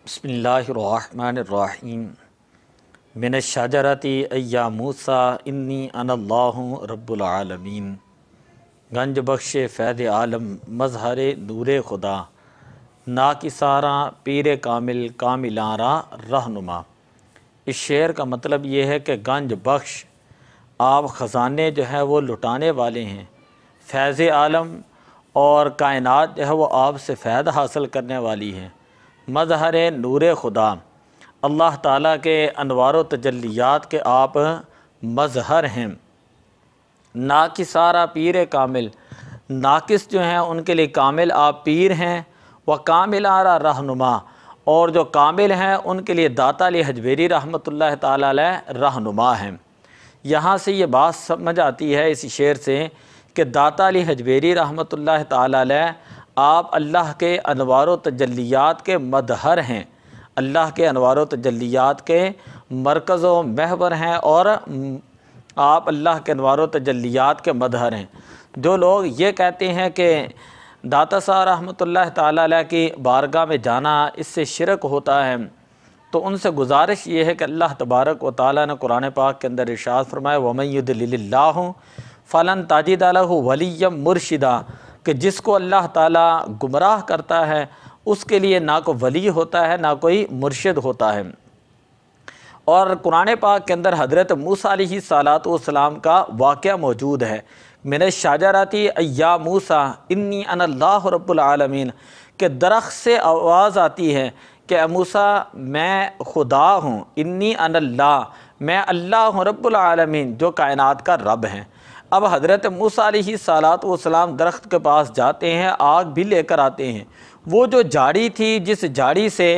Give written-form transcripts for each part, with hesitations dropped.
बिस्मिल्लाहिर्रहमानिर्रहीम मिनश्शजरति अय्या मूसा इन्नी अनल्लाहु रब्बुल आलमीन। गंज बख्श फ़ैज़ आलम मज़हर नूर खुदा नाकिसारा पीर कामिल कामिलारा रहनुमा। इस शेर का मतलब ये है कि गंज बख्श आप ख़जाने जो है वो लुटाने वाले हैं, फ़ैज़ आलम और कायनात जो है वो आपसे फ़ायदा हासिल करने वाली है। मज़हर नूर खुदा अल्लाह ताला के अनवार व तजल्लियात के आप मज़हर हैं। नाकिसारा पीर कामिल, नाकिस जो हैं उनके लिए कामिल आप पीर हैं। व कामिलारा रहनुमा, और जो कामिल हैं उनके लिए दाता अली हजवेरी रहमतुल्लाह ताला अलैह रहनुमा हैं। यहाँ से ये बात समझ आती है इस शेर से कि दाता अली हजवेरी रहमतुल्लाह ताला अलैह आप अल्लाह के अनवार व तजल्लियात के मदहर हैं, अल्लाह के अनवार व तजल्लियात के मरकज़ व महवर हैं और आप अल्लाह के अनवार व तजल्लियात के मदहर हैं। जो लोग ये कहते हैं कि दाता साहब रहमतुल्लाह ताला अलैह की बारगाह में जाना इससे शिरक होता है, तो उनसे गुजारिश ये है कि अल्लाह तबारक व ताला ने कुरान पाक के अंदर इरशाद फरमाया वमन युद्लिल्लाहु फ़लन ताजिद लहु वलिय्यम मुर्शिदा, कि जिसको अल्लाह ताला गुमराह करता है उसके लिए ना कोई वली होता है ना कोई मुर्शिद होता है। और कुरान पाक के अंदर हज़रत मूसा अलैहिस्सलातु वस्सलाम का वाक़या मौजूद है। मिन शजरति अय्या मूसा इन्नी अनल्लाहु रब्बुल आलमीन, के दरख्त से आवाज़ आती है कि मूसा मैं खुदा हूँ, इन्नी अनल्लाह मैं अल्लाह हूँ रब्बुल आलमीन जो कायनात का रब हैं। अब हज़रत मूसा अलैहिस्सलातु वस्सलाम दरख्त के पास जाते हैं, आग भी लेकर आते हैं। वो जो झाड़ी थी जिस झाड़ी से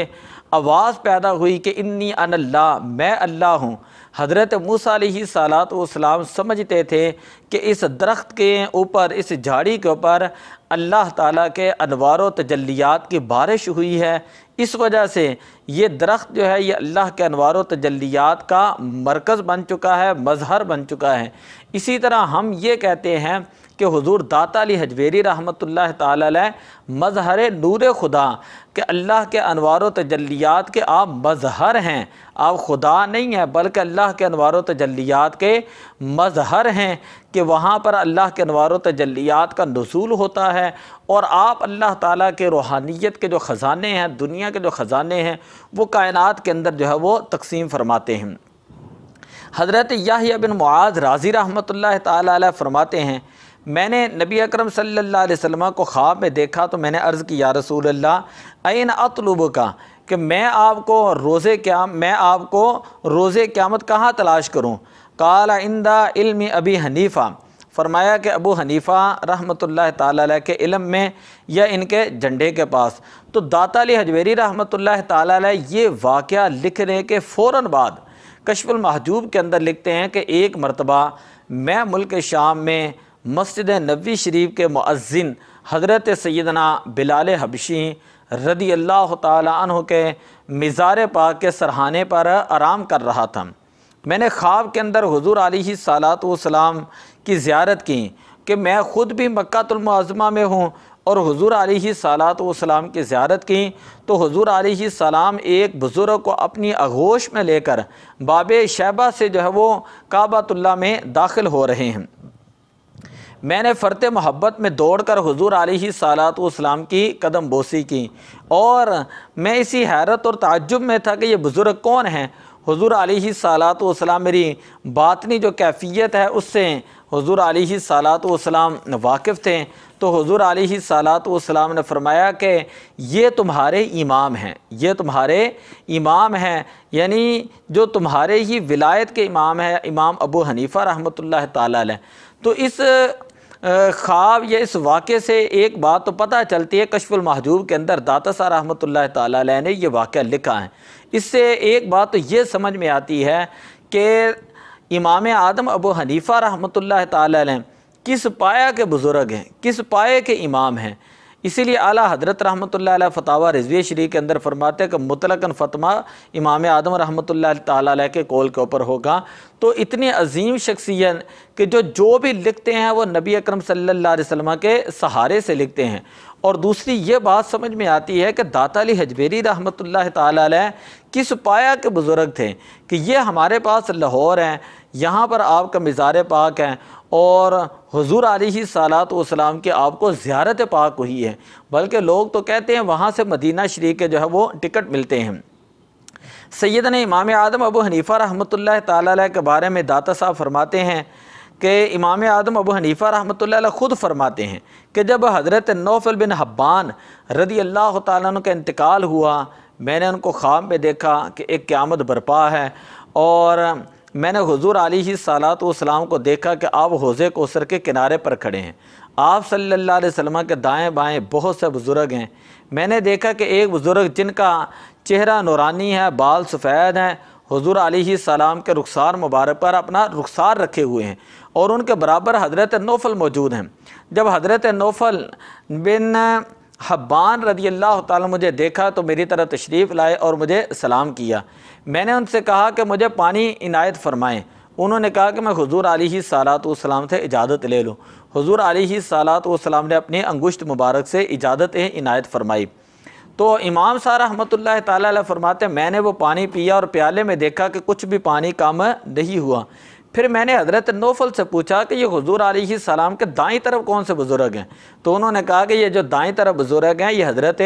आवाज़ पैदा हुई कि इन्नी अनल्लाह मैं अल्लाह हूँ, हज़रत मूसा अलैहिस्सलातु वस्सलाम समझते थे कि इस दरख्त के ऊपर, इस झाड़ी के ऊपर अल्लाह ताला के अनवार व तजल्लियात की बारिश हुई है। इस वजह से ये दरख्त जो है ये अल्लाह के अनवार व तजल्लियात का मरकज़ बन चुका है, मज़हर बन चुका है। इसी तरह हम ये कहते हैं कि हुज़ूर दाता अली हजवेरी रहमतुल्लाह ताला अलैह मज़हर नूर खुदा कि अल्लाह के अनवार व तजल्लियात के आप मज़हर हैं, आप खुदा नहीं हैं बल्कि अल्लाह के अनवार व तजल्लियात के मज़हर हैं, कि वहाँ पर अल्लाह के अनवार व तजल्लियात का नुज़ूल होता है और आप अल्लाह ताला के रूहानियत के जो ख़जाने हैं, दुनिया के जो ख़जाने हैं, वो कायनात के अंदर जो है वो तक़सीम फरमाते हैं। हज़रत याह्या बिन मुआज़ राज़ी रहमतुल्लाह ताला अलैह फरमाते हैं, मैंने नबी अकरम सल्लल्लाहु अलैहि वसल्लम को ख्वाब में देखा तो मैंने अर्ज़ की या रसूल अल्लाह ऐन अतलुब का, कि मैं आपको रोज़े क़यामत कहाँ तलाश करूँ। काला इंदा इल्मी अबी हनीफ़ा, फरमाया कि अबू हनीफ़ा रहमतुल्लाह ताला अलैह के इल्म में या इनके झंडे के पास। तो दाता अली हजवेरी रहमतुल्लाह ताला अलैह ये वाक़या लिखने के फ़ौरन बाद कश्फुल महजूब के अंदर लिखते हैं कि एक मरतबा मैं मुल्क शाम में मस्जिद नबवी शरीफ के मुअज्जिन हज़रत सैयदना बिलाल हबशी रदी अल्लाह ताला अन्हु के मिज़ार पाक के सरहाने पर आराम कर रहा था। मैंने ख्वाब के अंदर हुज़ूर अलैहिस्सलातु वस्सलाम की ज़ियारत की कि मैं ख़ुद भी मक्कातुल मुअज़्ज़मा में हूँ और हुज़ूर अलैहिस्सलातु वस्सलाम की ज़ियारत की तो हुज़ूर अलैहिस्सलाम एक बुज़ुर्ग को अपनी आगोश में लेकर बाबे शैबा से जो है वो काबतुल्लाह में दाखिल हो रहे हैं। मैंने फ़र्त मोहब्बत में दौड़कर हुज़ूर अलैहिस्सलातु वस्सलाम की कदम बोसी की और मैं इसी हैरत और ताज्जुब में था कि ये बुज़ुर्ग कौन हैं। हुज़ूर अलैहिस्सलातु वस्सलाम मेरी बातनी जो कैफ़ियत है उससे हुज़ूर अलैहिस्सलातु वस्सलाम वाकिफ़ थे। तो हुज़ूर अलैहिस्सलातु वस्सलाम ने फरमाया कि ये तुम्हारे इमाम हैं, ये तुम्हारे इमाम हैं, यानी जो तुम्हारे ही विलायत के इमाम हैं, इमाम अबू हनीफ़ा रहमतुल्लाह ताला अलैह। तो इस ख्वाब या इस वाक़े से एक बात तो पता चलती है, कश्फुल महजूब के अंदर दाता साहब रहमतुल्लाह ताला अलैह ने ये वाक़या लिखा है। इससे एक बात तो ये समझ में आती है कि इमाम आदम अबू हनीफ़ा रहमतुल्लाह ताला अलैह किस पाया के बुज़ुर्ग हैं, किस पाए के इमाम हैं। इसीलिए आला हज़रत रहमतुल्लाह अलैह फतावा रिज़वी शरीफ के अंदर फरमाते हैं कि मुतलकन फ़तवा इमाम आदम रहमतुल्लाह ताला अलैह के कौल के ऊपर होगा। तो इतनी अजीम शख्सियत कि जो भी लिखते हैं वो नबी अकरम सल्लल्लाहु अलैहि वसल्लम के सहारे से लिखते हैं और दूसरी ये बात समझ में आती है कि दाता अली हजवेरी रहमतुल्लाह ताला अलैह किस पाया के बुज़ुर्ग थे कि ये हमारे पास लाहौर हैं, यहाँ पर आपका मज़ार पाक है और हुज़ूर अलैहिस्सलातु वस्सलाम की आपको ज़ियारत पाक हुई है, बल्कि लोग तो कहते हैं वहाँ से मदीना शरीफ के जो है वो टिकट मिलते हैं। सैयदना इमाम आदम अबू हनीफ़ा रहमतुल्लाह ताला अलैह के बारे में दाता साहब फरमाते हैं कि इमाम आदम अबू हनीफ़ा रहमतुल्लाह अलैह ख़ुद फरमाते हैं कि जब हज़रत नौफल बिन हब्बान रदी अल्लाह ताला अन्हु का इंतकाल हुआ, मैंने उनको ख्वाब में देखा कि एक क़यामत बरपा है और मैंने हुज़ूर अलैहिस्सलातु वस्सलाम को देखा कि आप हौज़े कौसर के किनारे पर खड़े हैं। आप सल्लल्लाहु अलैहि वसल्लम के दाएं बाएं बहुत से बुज़ुर्ग हैं। मैंने देखा कि एक बुज़ुर्ग जिनका चेहरा नूरानी है, बाल सफ़ेद हैं, हुज़ूर अलैहिस्सलाम के रुखसार मुबारक पर अपना रुखसार रखे हुए हैं और उनके बराबर हज़रत नौफल मौजूद हैं। जब हज़रत नौफल बिन हब्बान रदी अल्लाह ताला मुझे देखा तो मेरी तरफ तशरीफ़ लाए और मुझे सलाम किया। मैंने उनसे कहा कि मुझे पानी इनायत फ़रमाएँ। उन्होंने कहा कि मैं हुज़ूर अलैहिस्सलातु वस्सलाम से इजाज़त ले लूँ। हुज़ूर अलैहिस्सलातु वस्सलाम ने अपनी अंगुश्त मुबारक से इजाज़त इनायत फ़रमाई। तो इमाम साहब रहमतुल्लाह ताला अलैह फरमाते हैं मैंने वो पानी पिया और प्याले में देखा कि कुछ भी पानी कम नहीं हुआ। फिर मैंने हज़रत नौफल से पूछा कि ये हुज़ूर अलैहिस्सलाम के दाईं तरफ कौन से बुज़ुर्ग हैं, तो उन्होंने कहा कि ये जो दाईं तरफ बुज़ुर्ग हैं ये हज़रत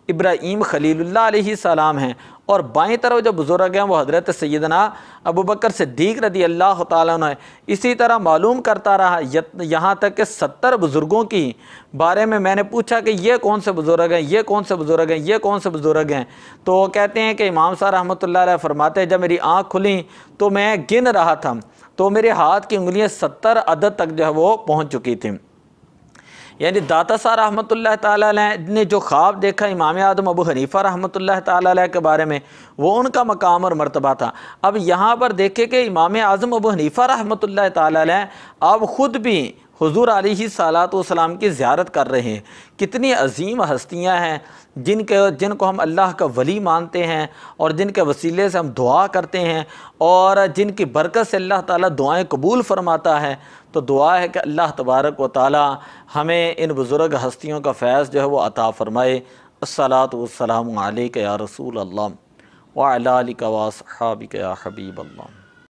इब्राहीम खलीलुल्लाह अलैहिस्सलाम हैं और बाईं तरफ जो बुज़ुर्ग हैं वो हज़रत सैयदना अबू बकर सिद्दीक़ रदी अल्लाह ताला अन्हु है। इसी तरह मालूम करता रहा यहाँ तक कि 70 बुज़ुर्गों की बारे में मैंने पूछा कि ये कौन से बुज़ुर्ग हैं, ये कौन से बुज़ुर्ग हैं, ये कौन से बुज़ुर्ग हैं। तो कहते हैं कि इमाम साहब रहमतुल्लाह अलैह फरमाते हैं जब मेरी आँख खुली तो मैं गिन रहा था तो मेरे हाथ की उंगलियां 70 अदद तक जो है वो पहुँच चुकी थी। यानी दाता साहब रहमतुल्लाह ताला अलैह ने जो ख्वाब देखा इमाम आदम अबू हनीफ़ा रहमतुल्लाह ताला अलैह के बारे में वो उनका मकाम और मर्तबा था। अब यहाँ पर देखें कि इमाम आज़म अबू हनीफ़ा रहमतुल्लाह ताला अलैह अब ख़ुद भी हुज़ूर अलैहिस्सलातु वस्सलाम की ज़ियारत कर रहे हैं। कितनी अजीम हस्तियाँ हैं जिनको हम अल्लाह का वली मानते हैं और जिनके वसीले से हम दुआ करते हैं और जिनकी बरकत से अल्लाह ताला दुआएं कबूल फरमाता है। तो दुआ है कि अल्लाह तबारक व तआला हमें इन बुज़ुर्ग हस्तियों का फैज़ जो है वो अता फ़रमाए। अस्सलातु वस्सलामु अलैका या रसूल अल्लाह व अला आलिका व अस्हाबिका या हबीब अल्लाह।